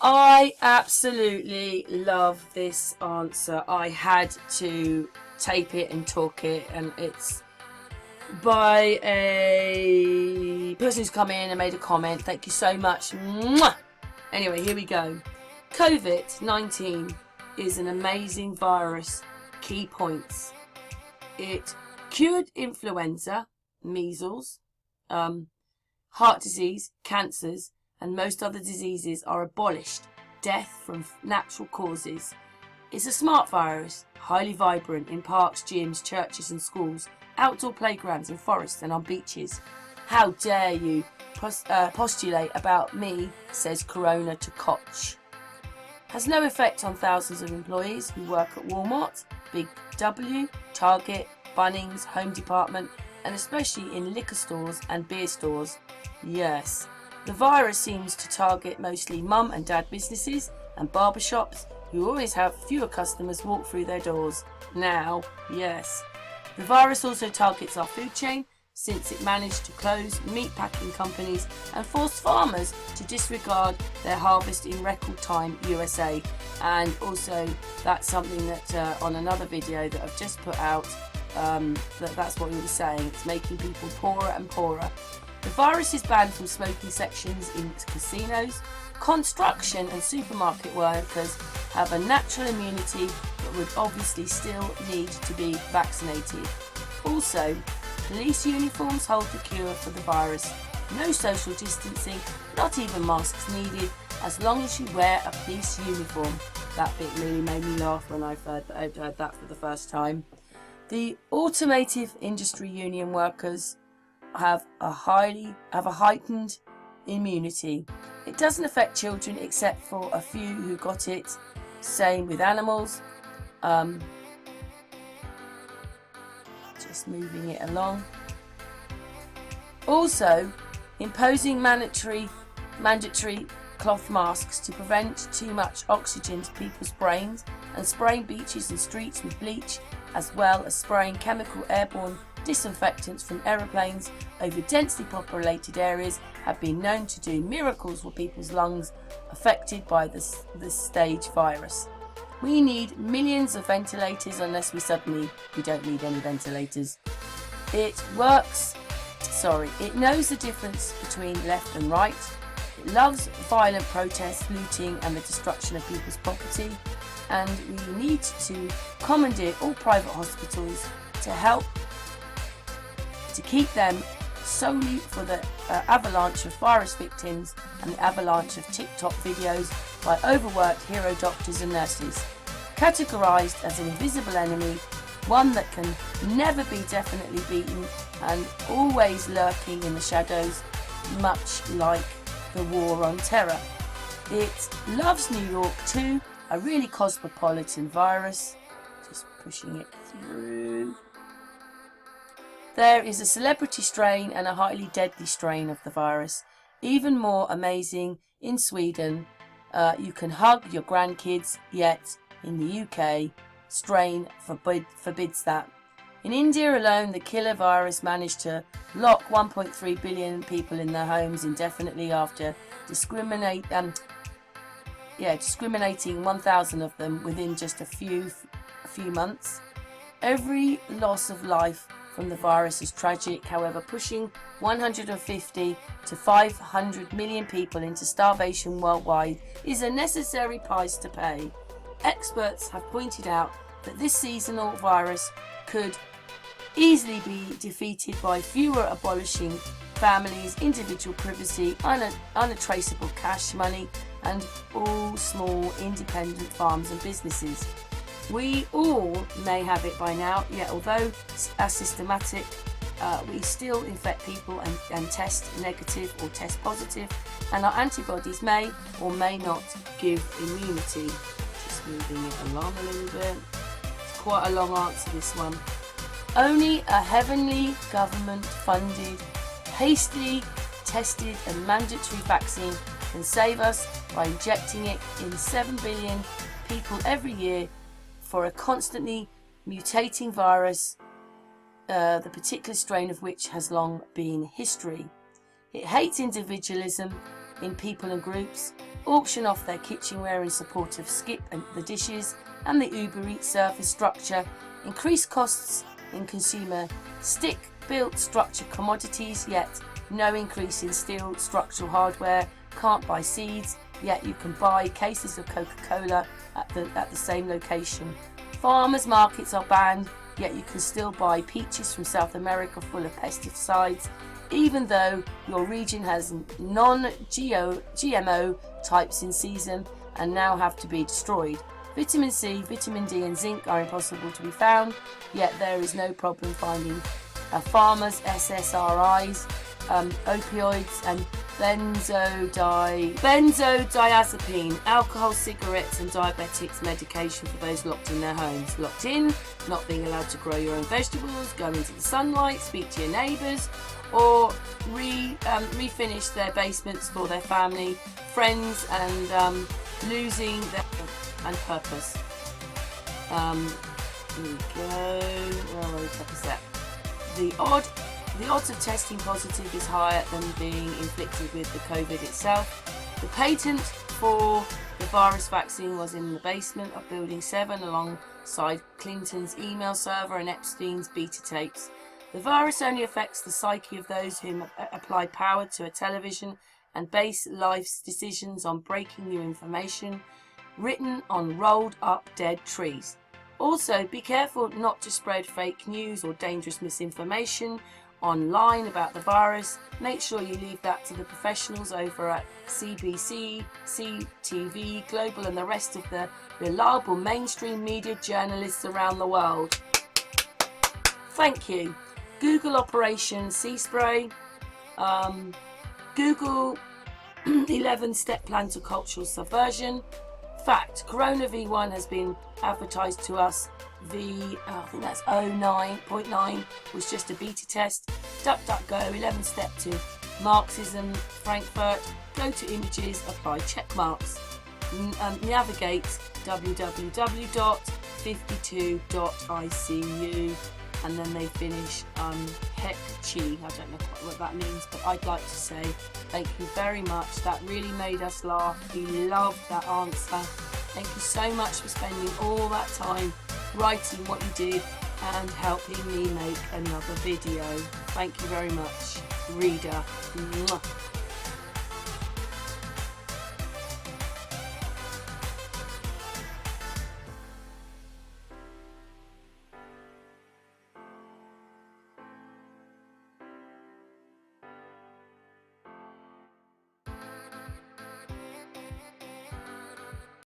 I absolutely love this answer. I had to tape it and talk it, and it's by a person who's come in and made a comment. Thank you so much. Mwah! Anyway, here we go. COVID-19 is an amazing virus. Key points. It cured influenza, measles, heart disease, cancers, and most other diseases are abolished. Death from natural causes. It's a smart virus, highly vibrant in parks, gyms, churches and schools, outdoor playgrounds and forests and on beaches. How dare you postulate about me, says Corona to Koch. Has no effect on thousands of employees who work at Walmart, Big W, Target, Bunnings, Home Department, and especially in liquor stores and beer stores. Yes. The virus seems to target mostly mum and dad businesses and barbershops who always have fewer customers walk through their doors. Now, yes. The virus also targets our food chain since it managed to close meat packing companies and force farmers to disregard their harvest in record time USA. And also that's something that on another video that I've just put out, that's what we were saying. It's making people poorer and poorer. The virus is banned from smoking sections in casinos. Construction and supermarket workers have a natural immunity but would obviously still need to be vaccinated. Also, police uniforms hold the cure for the virus. No social distancing, not even masks needed, as long as you wear a police uniform. That bit really made me laugh when I heard that for the first time. The automotive industry union workers have a heightened immunity. It doesn't affect children except for a few who got it. Same with animals. Just moving it along. Also, imposing mandatory cloth masks to prevent too much oxygen to people's brains, and spraying beaches and streets with bleach, as well as spraying chemical airborne disinfectants from aeroplanes over densely populated areas have been known to do miracles for people's lungs affected by this stage virus. We need millions of ventilators unless we don't need any ventilators. It knows the difference between left and right. It loves violent protests, looting and the destruction of people's property. And we need to commandeer all private hospitals to help to keep them solely for the avalanche of virus victims and the avalanche of TikTok videos by overworked hero doctors and nurses. Categorised as an invisible enemy, one that can never be definitely beaten and always lurking in the shadows, much like the war on terror. It loves New York too, a really cosmopolitan virus. Just pushing it through. There is a celebrity strain and a highly deadly strain of the virus. Even more amazing, in Sweden, you can hug your grandkids, yet in the UK, strain forbids that. In India alone, the killer virus managed to lock 1.3 billion people in their homes indefinitely after discriminating 1,000 of them within just a few months. Every loss of life from the virus is tragic. However, pushing 150 to 500 million people into starvation worldwide is a necessary price to pay. Experts have pointed out that this seasonal virus could easily be defeated by fewer abolishing families, individual privacy, untraceable cash money, and all small independent farms and businesses. We all may have it by now, yet although asymptomatic, we still infect people and test negative or test positive, and our antibodies may or may not give immunity. Just moving it along a little bit. It's quite a long answer, this one. Only a heavenly government-funded, hastily tested and mandatory vaccine can save us by injecting it in 7 billion people every year for a constantly mutating virus, the particular strain of which has long been history. It hates individualism, in people and groups, auction off their kitchenware in support of Skip and the dishes and the Uber Eats surface structure, increase costs in consumer stick-built structure commodities, yet no increase in steel structural hardware, can't buy seeds, yet you can buy cases of Coca-Cola at the same location. Farmers markets are banned, yet you can still buy peaches from South America full of pesticides, even though your region has non-GMO types in season and now have to be destroyed. Vitamin C, vitamin D and zinc are impossible to be found, yet there is no problem finding farmers' SSRIs, opioids and benzodiazepine, alcohol, cigarettes and diabetics medication for those locked in their homes. Locked in, not being allowed to grow your own vegetables, go into the sunlight, speak to your neighbours, or refinish their basements for their family, friends, and losing their and purpose. Here we go. Where are we? That. The odds of testing positive is higher than being inflicted with the COVID itself. The patent for the virus vaccine was in the basement of Building 7 alongside Clinton's email server and Epstein's beta tapes. The virus only affects the psyche of those who apply power to a television and base life's decisions on breaking new information written on rolled up dead trees. Also, be careful not to spread fake news or dangerous misinformation online about the virus. Make sure you leave that to the professionals over at CBC, CTV, Global and the rest of the reliable mainstream media journalists around the world. Thank you. Google Operation Sea Spray. Google 11-step plan to cultural subversion. Fact, Corona V1 has been advertised to us. I think that's 09.9 was just a beta test. DuckDuckGo, 11-step to Marxism, Frankfurt. Go to images, apply check marks. Navigate www.52.icu, and then they finish heck chi. I don't know quite what that means, but I'd like to say thank you very much. That really made us laugh. We loved that answer. Thank you so much for spending all that time writing what you did and helping me make another video. Thank you very much, reader. Mwah.